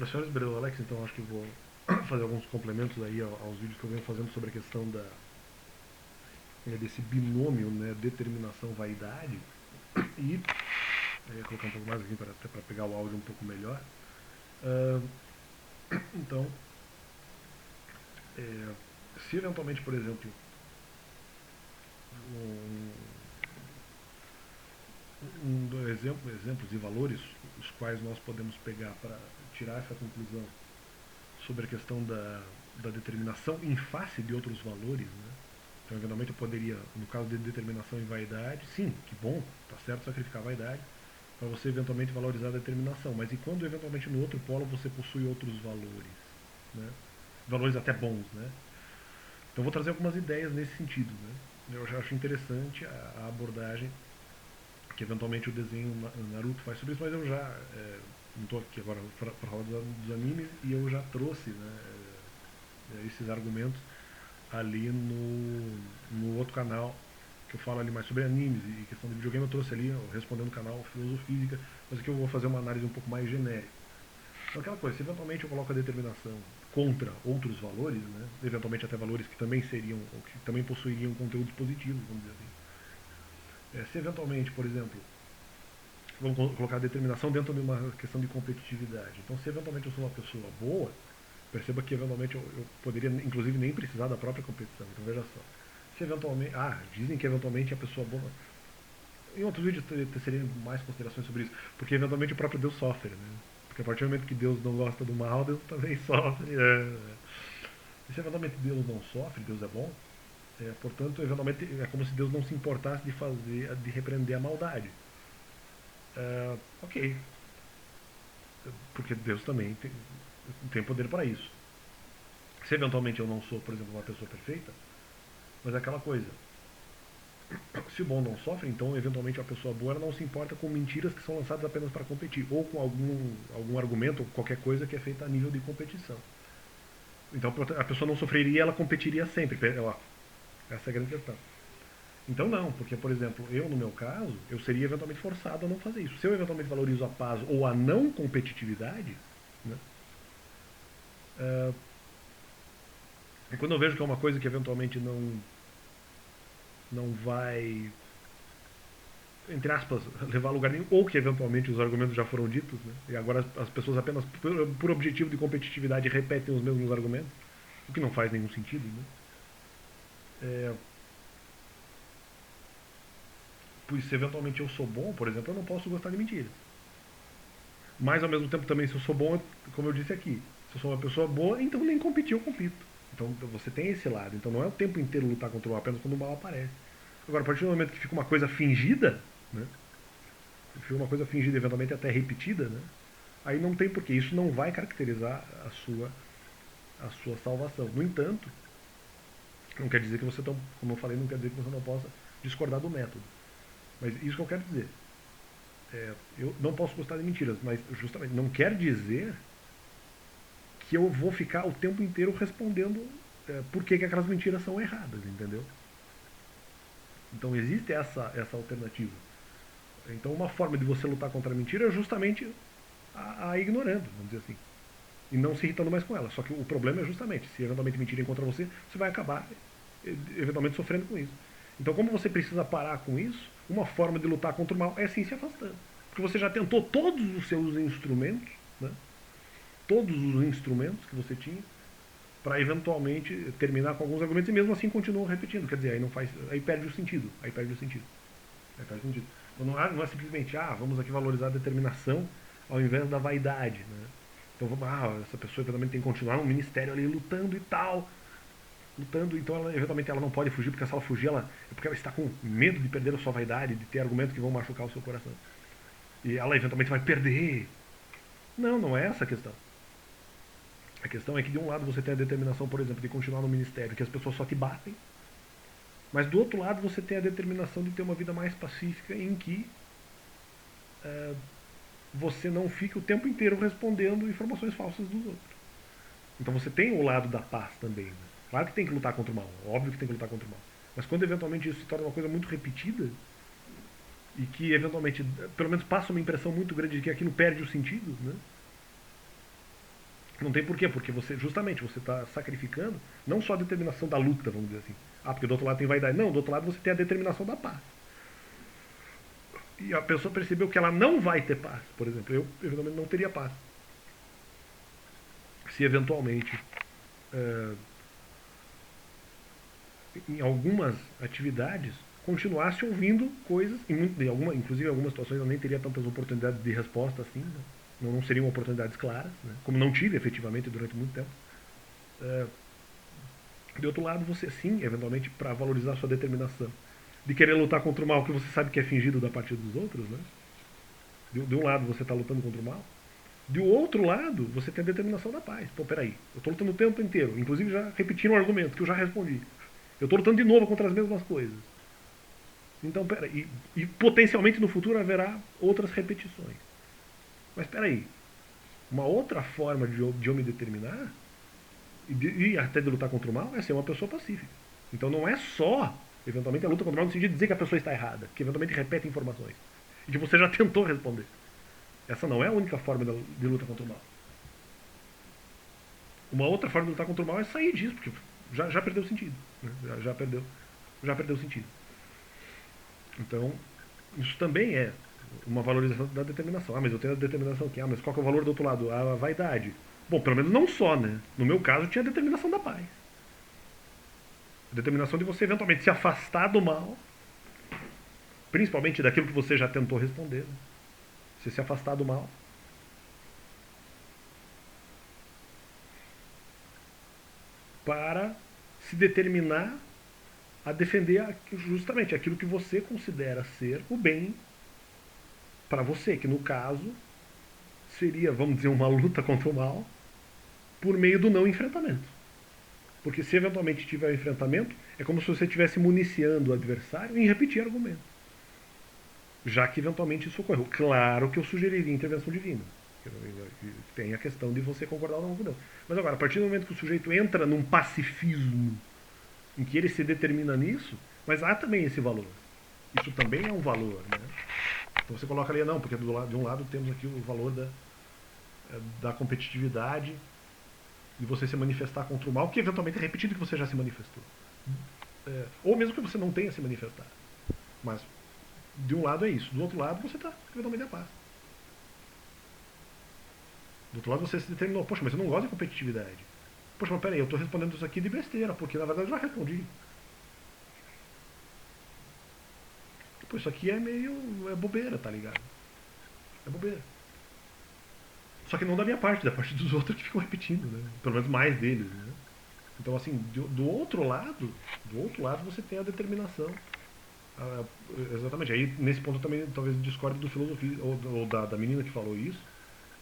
Para senhores, beleza, Alex, então acho que vou fazer alguns complementos aí aos vídeos que eu venho fazendo sobre a questão desse binômio, né, determinação-vaidade. E colocar um pouco mais aqui para pegar o áudio um pouco melhor. Ah, então, é, se eventualmente, por exemplo, um, exemplos e valores os quais nós podemos pegar para tirar essa conclusão sobre a questão da determinação em face de outros valores, né? Então, eventualmente, eu poderia, no caso de determinação e vaidade, sim, que bom, tá certo sacrificar a vaidade para você eventualmente valorizar a determinação. Mas e quando eventualmente no outro polo você possui outros valores, né? Valores até bons, né? Então, vou trazer algumas ideias nesse sentido, né? Eu já acho interessante a abordagem que eventualmente o desenho Naruto faz sobre isso, mas eu já não estou aqui agora para falar dos animes e eu já trouxe, né, esses argumentos ali no outro canal que eu falo ali mais sobre animes e questão de videogame. Eu trouxe ali, respondendo o canal Filosofísica, mas aqui eu vou fazer uma análise um pouco mais genérica. Então, aquela coisa, se eventualmente eu coloco a determinação contra outros valores, né, eventualmente até valores que também seriam, ou que também possuiriam conteúdos positivos, vamos dizer assim. Se eventualmente, por exemplo, vamos colocar a determinação dentro de uma questão de competitividade. Então, se eventualmente eu sou uma pessoa boa, perceba que eventualmente eu poderia, inclusive, nem precisar da própria competição. Então, veja só. Se eventualmente. Dizem que eventualmente a pessoa boa. Em outros vídeos seriam mais considerações sobre isso. Porque eventualmente o próprio Deus sofre, né? Porque a partir do momento que Deus não gosta do mal, Deus também sofre. E se eventualmente Deus não sofre, Deus é bom, portanto, eventualmente é como se Deus não se importasse de repreender a maldade. Ok, porque Deus também tem poder para isso. Se eventualmente eu não sou, por exemplo, uma pessoa perfeita, mas é aquela coisa, se o bom não sofre, então eventualmente a pessoa boa ela não se importa com mentiras que são lançadas apenas para competir, ou com algum argumento, ou qualquer coisa que é feita a nível de competição. Então a pessoa não sofreria, ela competiria sempre. Essa é a grande questão. Então não, porque, por exemplo, eu no meu caso, eu seria eventualmente forçado a não fazer isso. Se eu eventualmente valorizo a paz ou a não competitividade, né, e quando eu vejo que é uma coisa que eventualmente não vai, entre aspas, levar a lugar nenhum, ou que eventualmente os argumentos já foram ditos, né, e agora as pessoas apenas por objetivo de competitividade repetem os mesmos argumentos, o que não faz nenhum sentido, né? É, pois se eventualmente eu sou bom, por exemplo, eu não posso gostar de mentiras. Mas ao mesmo tempo também, se eu sou bom, como eu disse aqui, se eu sou uma pessoa boa, então nem competir eu compito. Então você tem esse lado. Então não é o tempo inteiro lutar contra o mal, apenas quando o mal aparece. Agora, a partir do momento que fica uma coisa fingida, né? Fica uma coisa fingida, eventualmente até repetida, né? Aí não tem porquê. Isso não vai caracterizar a sua salvação. No entanto, não quer dizer que você, como eu falei, não quer dizer que você não possa discordar do método. Mas isso que eu quero dizer. Eu não posso gostar de mentiras, mas justamente não quer dizer que eu vou ficar o tempo inteiro respondendo por que aquelas mentiras são erradas, entendeu? Então existe essa alternativa. Então uma forma de você lutar contra a mentira é justamente a ignorando, vamos dizer assim. E não se irritando mais com ela. Só que o problema é justamente, se eventualmente mentirem contra você, você vai acabar eventualmente sofrendo com isso. Então como você precisa parar com isso, uma forma de lutar contra o mal é sim se afastando. Porque você já tentou todos os seus instrumentos, né? Todos os instrumentos que você tinha, para eventualmente terminar com alguns argumentos e mesmo assim continuam repetindo. Quer dizer, aí não faz, aí perde o sentido, aí perde o sentido. Aí perde o sentido. Então não é simplesmente, vamos aqui valorizar a determinação ao invés da vaidade, né? Então vamos, essa pessoa eventualmente tem que continuar no ministério ali lutando e tal, lutando, então ela, eventualmente ela não pode fugir, porque se ela fugir, é porque ela está com medo de perder a sua vaidade, de ter argumentos que vão machucar o seu coração. E ela eventualmente vai perder. Não, não é essa a questão. A questão é que de um lado você tem a determinação, por exemplo, de continuar no ministério, que as pessoas só te batem, mas do outro lado você tem a determinação de ter uma vida mais pacífica em que eh, você não fica o tempo inteiro respondendo informações falsas dos outros. Então você tem o lado da paz também. Né? Claro que tem que lutar contra o mal, óbvio que tem que lutar contra o mal. Mas quando eventualmente isso se torna uma coisa muito repetida e que eventualmente, pelo menos passa uma impressão muito grande de que aquilo perde o sentido, né? Não tem porquê, porque você, justamente, você está sacrificando não só a determinação da luta, vamos dizer assim. Ah, porque do outro lado tem vaidade. Não, do outro lado você tem a determinação da paz. E a pessoa percebeu que ela não vai ter paz. Por exemplo, eu eventualmente não teria paz. Se eventualmente, eh, em algumas atividades, continuasse ouvindo coisas, inclusive em algumas situações eu nem teria tantas oportunidades de resposta assim, né? Não seriam oportunidades claras, né? Como não tive efetivamente durante muito tempo. Eh, de outro lado, você sim, eventualmente, para valorizar a sua determinação, de querer lutar contra o mal que você sabe que é fingido da parte dos outros, né? De um lado você está lutando contra o mal, do outro lado você tem a determinação da paz. Pô, peraí, eu estou lutando o tempo inteiro, inclusive já repetindo um argumento que eu já respondi. Eu estou lutando de novo contra as mesmas coisas. Então, peraí, e potencialmente no futuro haverá outras repetições. Mas peraí, uma outra forma de eu me determinar e até de lutar contra o mal é ser uma pessoa pacífica. Então não é só, eventualmente, a luta contra o mal no sentido de dizer que a pessoa está errada, que eventualmente repete informações. E que você já tentou responder. Essa não é a única forma de luta contra o mal. Uma outra forma de lutar contra o mal é sair disso, porque já perdeu sentido. Né? Já perdeu sentido. Então, isso também é uma valorização da determinação. Ah, mas eu tenho a determinação aqui. Ah, mas qual que é o valor do outro lado? A vaidade. Bom, pelo menos não só, né? No meu caso, tinha a determinação da paz. A determinação de você eventualmente se afastar do mal, principalmente daquilo que você já tentou responder. Né? Você se afastar do mal. Para se determinar a defender justamente aquilo que você considera ser o bem para você, que no caso seria, vamos dizer, uma luta contra o mal por meio do não enfrentamento. Porque se eventualmente tiver um enfrentamento, é como se você estivesse municiando o adversário em repetir argumentos. Já que eventualmente isso ocorreu. Claro que eu sugeriria intervenção divina. Tem a questão de você concordar ou não com Deus. Mas agora, a partir do momento que o sujeito entra num pacifismo em que ele se determina nisso, mas há também esse valor. Isso também é um valor, né? Então você coloca ali, não, porque de um lado temos aqui o valor da competitividade e você se manifestar contra o mal, que eventualmente é repetido que você já se manifestou. Ou mesmo que você não tenha se manifestado. Mas de um lado é isso, do outro lado você está eventualmente a paz. Do outro lado você se determinou, poxa, mas eu não gosto de competitividade. Poxa, mas peraí, eu estou respondendo isso aqui de besteira, porque na verdade eu já respondi. Pô, isso aqui é meio. É bobeira, tá ligado? É bobeira. Só que não da minha parte, da parte dos outros que ficam repetindo, né? Pelo menos mais deles, né? Então, assim, do outro lado você tem a determinação. Ah, exatamente. Aí, nesse ponto, eu também talvez discorde do filosofia, ou da menina que falou isso,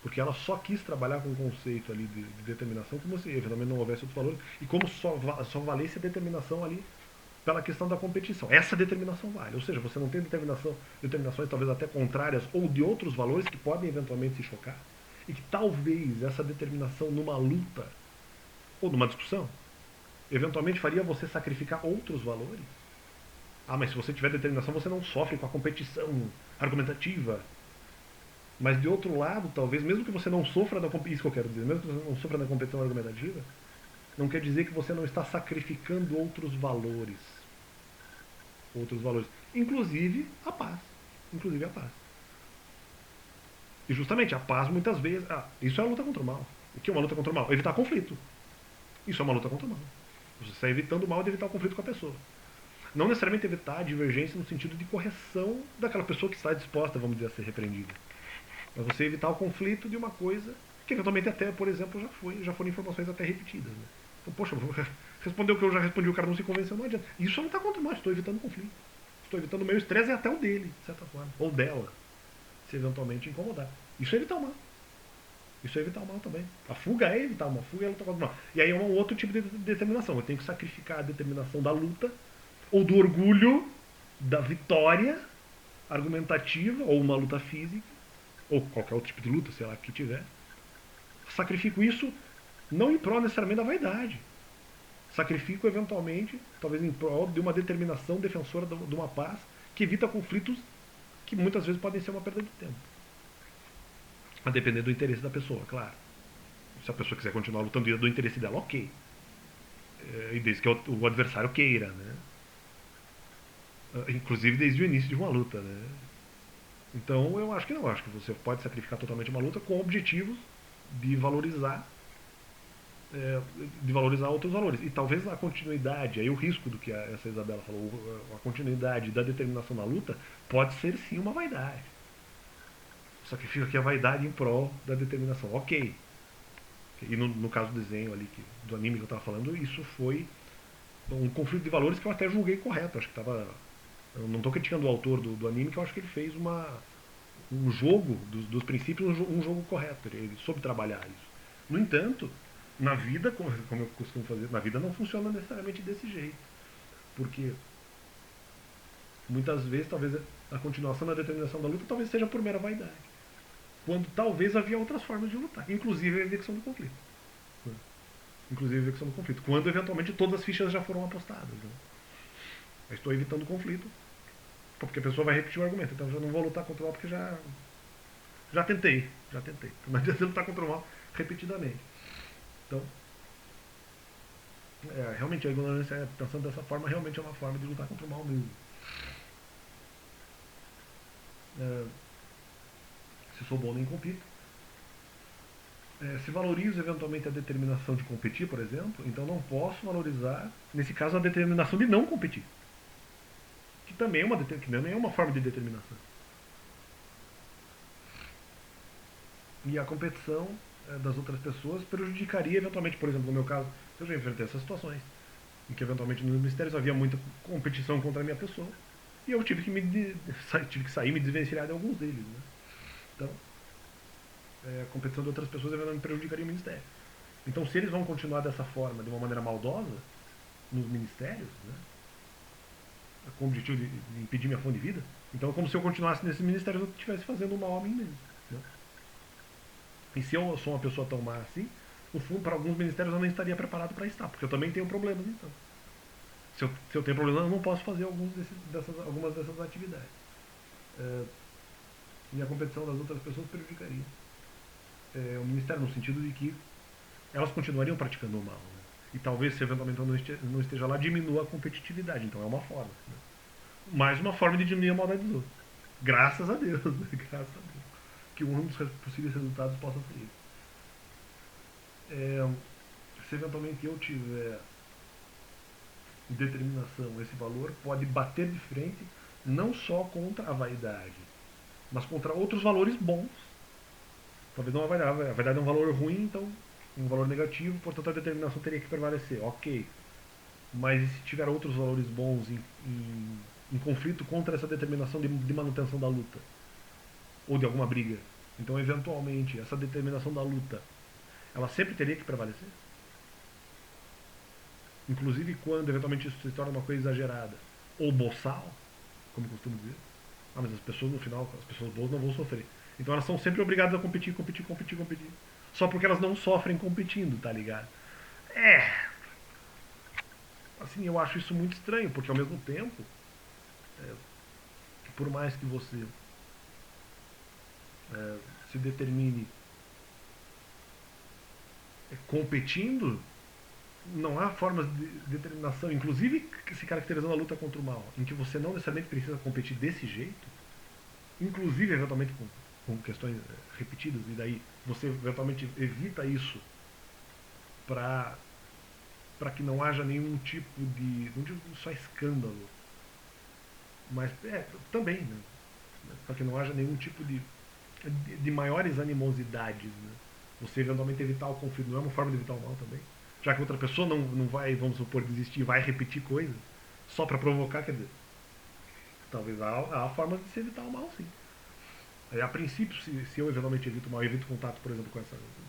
porque ela só quis trabalhar com o conceito ali de determinação como se eventualmente não houvesse outros valores, e como só valesse a determinação ali pela questão da competição. Essa determinação vale. Ou seja, você não tem determinações talvez até contrárias ou de outros valores que podem eventualmente se chocar, e que talvez essa determinação numa luta ou numa discussão eventualmente faria você sacrificar outros valores. Ah, mas se você tiver determinação, você não sofre com a competição argumentativa. Mas de outro lado, talvez, mesmo que você não sofra da competição, isso que eu quero dizer, mesmo que você não sofra da competição argumentativa, não quer dizer que você não está sacrificando outros valores. Outros valores. Inclusive a paz. Inclusive a paz. E justamente a paz muitas vezes. Ah, isso é a luta contra o mal. O que é uma luta contra o mal? Evitar conflito. Isso é uma luta contra o mal. Você está evitando o mal de evitar o conflito com a pessoa. Não necessariamente evitar a divergência no sentido de correção daquela pessoa que está disposta, vamos dizer, a ser repreendida. Mas você evitar o conflito de uma coisa que eventualmente até, por exemplo, já foram informações até repetidas. Né? Então, poxa, responder o que eu já respondi, o cara não se convenceu, não adianta. Isso não está contra nós, estou evitando conflito. Estou evitando o meu estresse e até o dele, de certa forma. Ou dela, se eventualmente incomodar. Isso é evitar o mal. Isso é evitar o mal também. A fuga é evitar o mal, a fuga é lutar contra o mal. E aí é um outro tipo de determinação. Eu tenho que sacrificar a determinação da luta, ou do orgulho, da vitória argumentativa, ou uma luta física, ou qualquer outro tipo de luta, sei lá, que tiver. Sacrifico isso não em prol necessariamente da vaidade. Sacrifico eventualmente, talvez em prol de uma determinação defensora de uma paz que evita conflitos que muitas vezes podem ser uma perda de tempo. A depender do interesse da pessoa, claro. Se a pessoa quiser continuar lutando do interesse dela, ok. E desde que o adversário queira, né? Inclusive desde o início de uma luta, né? Então eu acho que não, eu acho que você pode sacrificar totalmente uma luta com objetivos de valorizar é, de valorizar outros valores. E talvez a continuidade, aí o risco do que essa Isabela falou, a continuidade da determinação na luta pode ser sim uma vaidade. Sacrifica aqui a vaidade em prol da determinação. Ok. E no caso do desenho ali, do anime que eu estava falando, isso foi um conflito de valores que eu até julguei correto. Acho que estava. Eu não estou criticando o autor do anime, que eu acho que ele fez um jogo dos princípios, um jogo correto. Ele soube trabalhar isso. No entanto, na vida, como eu costumo fazer, na vida não funciona necessariamente desse jeito. Porque muitas vezes, talvez a continuação da determinação da luta talvez seja por mera vaidade. Quando talvez havia outras formas de lutar, inclusive a evicção do conflito. Inclusive a evicção do conflito. Quando eventualmente todas as fichas já foram apostadas. Né? Eu estou evitando o conflito, porque a pessoa vai repetir o argumento. Então eu já não vou lutar contra o mal porque já tentei. Já tentei. Não adianta lutar contra o mal repetidamente. Então, realmente a ignorância, pensando dessa forma, realmente é uma forma de lutar contra o mal mesmo. É, se sou bom, nem compito. Se valorizo eventualmente a determinação de competir, por exemplo, então não posso valorizar, nesse caso, a determinação de não competir. Que também é uma forma de determinação. E a competição das outras pessoas prejudicaria eventualmente, por exemplo, no meu caso, eu já enfrentei essas situações, em que eventualmente nos mistérios havia muita competição contra a minha pessoa, e eu tive que sair me desvencilhar de alguns deles. Né? Então, a competição de outras pessoas eventualmente prejudicaria o ministério. Então, se eles vão continuar dessa forma, de uma maneira maldosa, nos ministérios, né, com o objetivo de impedir minha fonte de vida, então é como se eu continuasse nesse ministério eu estivesse fazendo um mal a mim mesmo. Né? E se eu sou uma pessoa tão má assim, no fundo, para alguns ministérios eu não estaria preparado para estar, porque eu também tenho problemas, então. Se eu tenho problemas, eu não posso fazer algumas dessas atividades. E a competição das outras pessoas prejudicaria o ministério, no sentido de que elas continuariam praticando o mal. Né? E talvez, se eventualmente eu não esteja lá, diminua a competitividade. Então é uma forma. Né? Mais uma forma de diminuir a maldade dos outros. Graças a Deus. Né? Graças a Deus. Que um dos possíveis resultados possa ser isso. Se eventualmente eu tiver determinação, esse valor pode bater de frente não só contra a vaidade, mas contra outros valores bons. Talvez não a vaidade. A vaidade é um valor ruim, então um valor negativo, portanto a determinação teria que prevalecer. Ok. Mas e se tiver outros valores bons em conflito contra essa determinação de manutenção da luta? Ou de alguma briga? Então, eventualmente, essa determinação da luta, ela sempre teria que prevalecer? Inclusive quando, eventualmente, isso se torna uma coisa exagerada. Ou boçal, como costumo dizer. Ah, mas as pessoas, no final, as pessoas boas não vão sofrer. Então elas são sempre obrigadas a competir, competir, competir, competir. Só porque elas não sofrem competindo, tá ligado? É, assim, eu acho isso muito estranho, porque ao mesmo tempo, é, por mais que você se determine competindo, não há formas de determinação, inclusive se caracterizando a luta contra o mal, em que você não necessariamente precisa competir desse jeito, inclusive eventualmente com questões repetidas, e daí você eventualmente evita isso para que não haja nenhum tipo de, não digo só escândalo, mas também, né? Para que não haja nenhum tipo de maiores animosidades, né? Você eventualmente evitar o conflito não é uma forma de evitar o mal também? Já que outra pessoa não vai, vamos supor, desistir, vai repetir coisas só para provocar, quer dizer, talvez há formas de se evitar o mal, sim. Aí, a princípio, se eu eventualmente evito o mal, evito contato, por exemplo,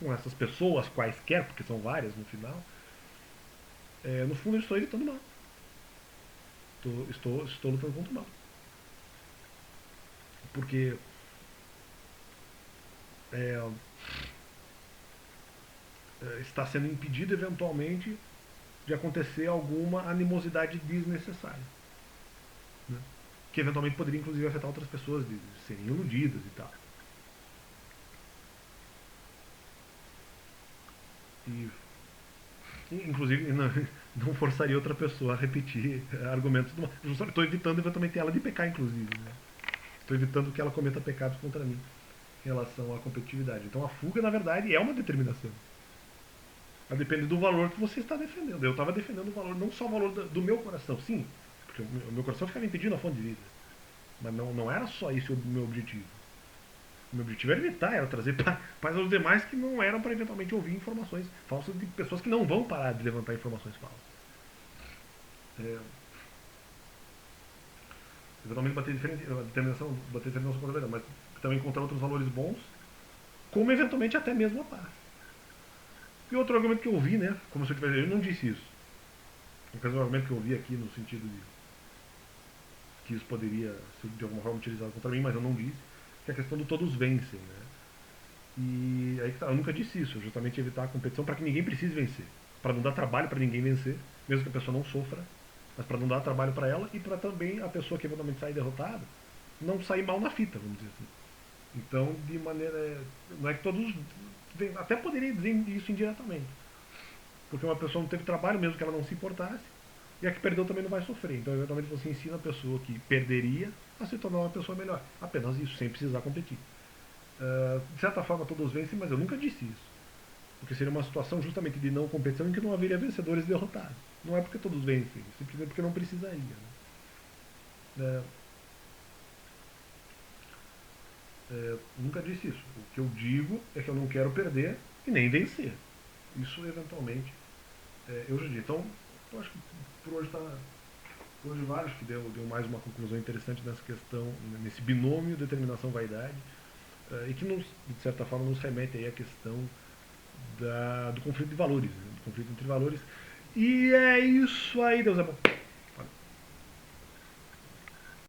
com essas pessoas quaisquer, porque são várias no final, no fundo eu estou evitando o mal. Estou lutando contra o mal. Porque é, está sendo impedido eventualmente de acontecer alguma animosidade desnecessária. Né? Que eventualmente poderia inclusive afetar outras pessoas, de serem iludidas e tal. E, inclusive, não forçaria outra pessoa a repetir argumentos. Estou evitando eventualmente ela de pecar, inclusive. Né? Estou evitando que ela cometa pecados contra mim em relação à competitividade. Então a fuga, na verdade, é uma determinação. Mas depende do valor que você está defendendo. Eu estava defendendo o valor, não só o valor do meu coração, sim, porque o meu coração ficava impedindo a fonte de vida. Mas não era só isso o meu objetivo. O meu objetivo era evitar, era trazer paz aos demais que não eram para eventualmente ouvir informações falsas de pessoas que não vão parar de levantar informações falsas. É, eventualmente bater a determinação, bater a determinação contra a verdade, mas também encontrar outros valores bons, como eventualmente até mesmo a paz. E outro argumento que eu ouvi, né, como se eu tivesse, eu não disse isso. Um argumento que eu ouvi aqui no sentido de que isso poderia ser de alguma forma utilizado contra mim, mas eu não disse, que é a questão do todos vencem, né? E aí que tá, eu nunca disse isso, justamente evitar a competição para que ninguém precise vencer, para não dar trabalho para ninguém vencer, mesmo que a pessoa não sofra, mas para não dar trabalho para ela e para também a pessoa que eventualmente sair derrotada não sair mal na fita, vamos dizer assim. Então, de maneira, não é que todos, até poderia dizer isso indiretamente, porque uma pessoa não teve trabalho mesmo que ela não se importasse, e a que perdeu também não vai sofrer. Então, eventualmente, você ensina a pessoa que perderia a se tornar uma pessoa melhor. Apenas isso, sem precisar competir. De certa forma, todos vencem, mas eu nunca disse isso. Porque seria uma situação justamente de não competição em que não haveria vencedores e derrotados. Não é porque todos vencem, simplesmente porque não precisaria. Né? Nunca disse isso. O que eu digo é que eu não quero perder e nem vencer. Isso, eventualmente, eu já disse. Então, eu acho que por hoje está. Hoje vários que deu mais uma conclusão interessante nessa questão, nesse binômio determinação-vaidade, e que nos, de certa forma nos remete aí à questão do conflito de valores, né? Do conflito entre valores. E é isso aí, Deus é bom.